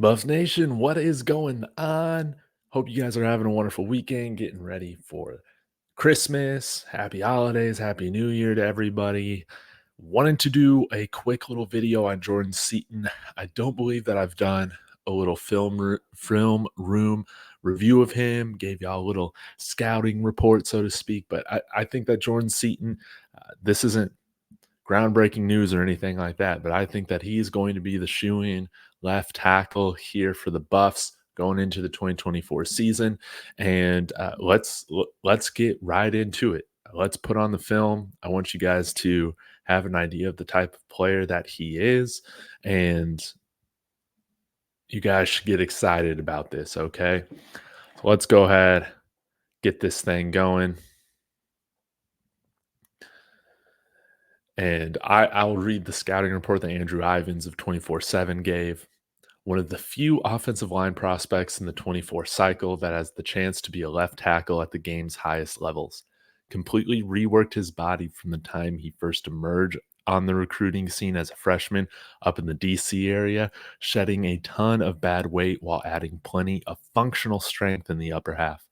Buffs Nation, what is going on? Hope you guys are having a wonderful weekend, getting ready for Christmas. Happy holidays, happy new year to everybody. Wanted to do a quick little video on Jordan Seaton. I don't believe that I've done a little film room review of him, gave y'all a little scouting report, so to speak. But I think that Jordan Seaton, this isn't groundbreaking news or anything like that, but I think that he's going to be the shoe-in left tackle here for the Buffs going into the 2024 season. And let's get right into it. Let's put on the film. I want you guys to have an idea of the type of player that he is, and you guys should get excited about this. Okay, so let's go ahead, get this thing going. And I'll read the scouting report that Andrew Ivins of 24/7 gave. One of the few offensive line prospects in the 24 cycle that has the chance to be a left tackle at the game's highest levels. Completely reworked his body from the time he first emerged on the recruiting scene as a freshman up in the DC area, shedding a ton of bad weight while adding plenty of functional strength in the upper half.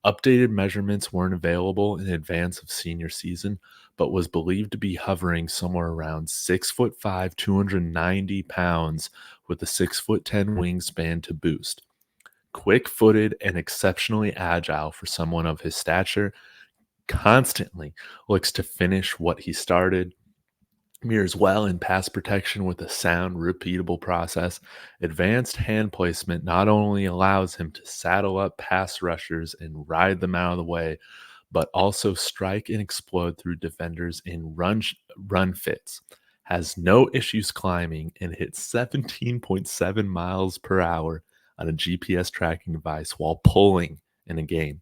Updated measurements weren't available in advance of senior season, but was believed to be hovering somewhere around 6'5", 290 pounds with a 6'10" wingspan to boost. Quick footed and exceptionally agile for someone of his stature, constantly looks to finish what he started, mirrors well in pass protection with a sound, repeatable process. Advanced hand placement not only allows him to saddle up pass rushers and ride them out of the way, but also strike and explode through defenders in run fits. Has no issues climbing and hits 17.7 miles per hour on a GPS tracking device while pulling in a game.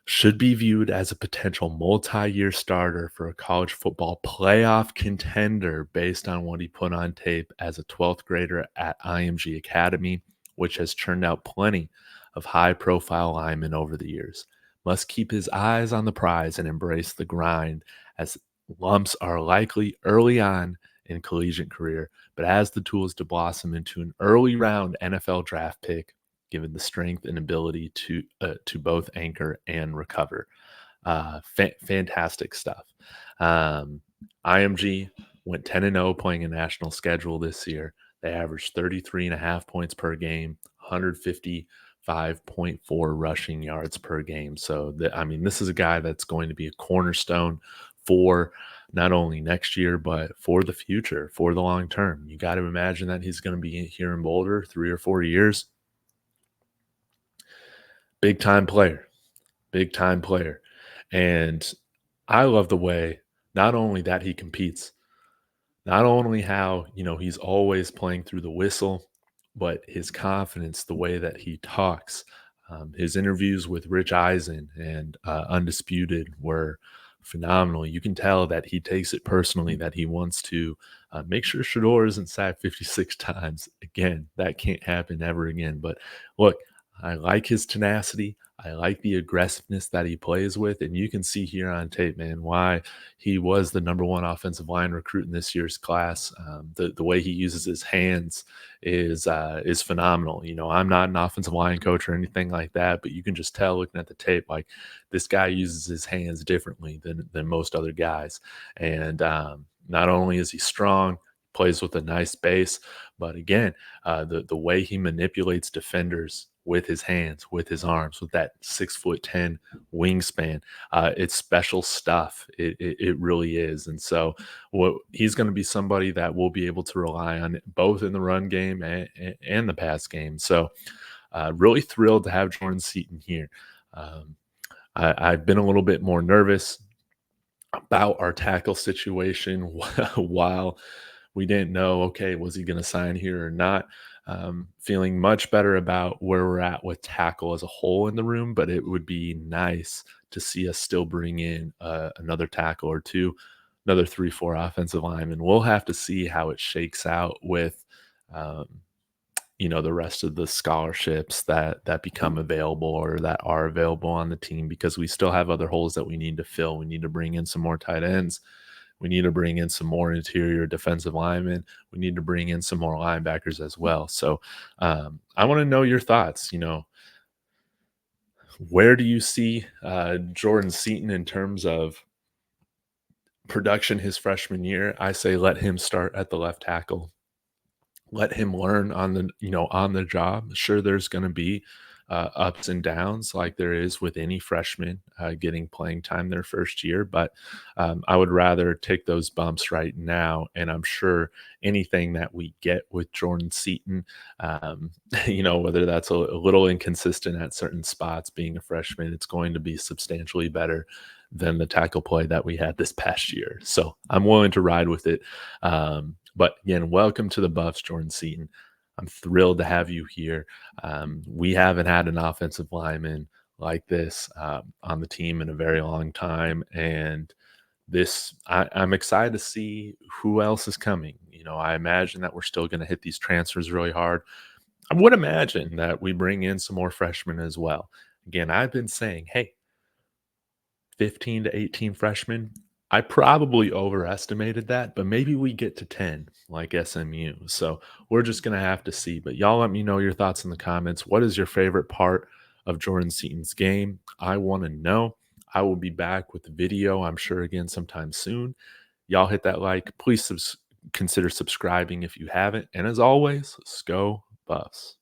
Should be viewed as a potential multi-year starter for a college football playoff contender based on what he put on tape as a 12th grader at IMG Academy, which has churned out plenty of high-profile linemen over the years. Must keep his eyes on the prize and embrace the grind, as lumps are likely early on in collegiate career, but has the tools to blossom into an early round NFL draft pick given the strength and ability to both anchor and recover. Fantastic stuff. IMG went 10-0 playing a national schedule this year. They averaged 33.5 points per game, 155.4 rushing yards per game. So, this is a guy that's going to be a cornerstone for not only next year, but for the future, for the long term. You got to imagine that he's going to be here in Boulder 3 or 4 years. Big time player, big time player. And I love the way not only that he competes, not only how, he's always playing through the whistle, but his confidence, the way that he talks. His interviews with Rich Eisen and Undisputed were phenomenal. You can tell that he takes it personally, that he wants to make sure Shador isn't sacked 56 times. Again, that can't happen ever again. But look, I like his tenacity. I like the aggressiveness that he plays with. And you can see here on tape, man, why he was the number one offensive line recruit in this year's class. The way he uses his hands is phenomenal. I'm not an offensive line coach or anything like that, but you can just tell looking at the tape, like this guy uses his hands differently than most other guys. And not only is he strong, plays with a nice base, but again, the way he manipulates defenders with his hands, with his arms, with that 6'10" wingspan, it's special stuff. It really is. And so, he's going to be somebody that we'll be able to rely on both in the run game and the pass game. So, really thrilled to have Jordan Seaton here. I've been a little bit more nervous about our tackle situation while we didn't know, okay, was he going to sign here or not? Feeling much better about where we're at with tackle as a whole in the room, but it would be nice to see us still bring in another tackle or two, another 3-4 offensive linemen. We'll have to see how it shakes out with, the rest of the scholarships that become available or that are available on the team, because we still have other holes that we need to fill. We need to bring in some more tight ends. We need to bring in some more interior defensive linemen. We need to bring in some more linebackers as well. So I want to know your thoughts. Where do you see Jordan Seaton in terms of production his freshman year? I say let him start at the left tackle. Let him learn on the job. Sure, there's going to be ups and downs like there is with any freshman getting playing time their first year, but I would rather take those bumps right now. And I'm sure anything that we get with Jordan Seaton, um, whether that's a little inconsistent at certain spots being a freshman, it's going to be substantially better than the tackle play that we had this past year. So I'm willing to ride with it. But again, welcome to the Buffs, Jordan Seaton. I'm thrilled to have you here. We haven't had an offensive lineman like this on the team in a very long time, and I'm excited to see who else is coming. I imagine that we're still going to hit these transfers really hard. I would imagine that we bring in some more freshmen as well. Again, I've been saying, hey, 15 to 18 freshmen. I probably overestimated that, but maybe we get to 10 like SMU. So we're just going to have to see. But y'all let me know your thoughts in the comments. What is your favorite part of Jordan Seaton's game? I want to know. I will be back with the video, I'm sure, again sometime soon. Y'all hit that like. Please consider subscribing if you haven't. And as always, let's go Buffs.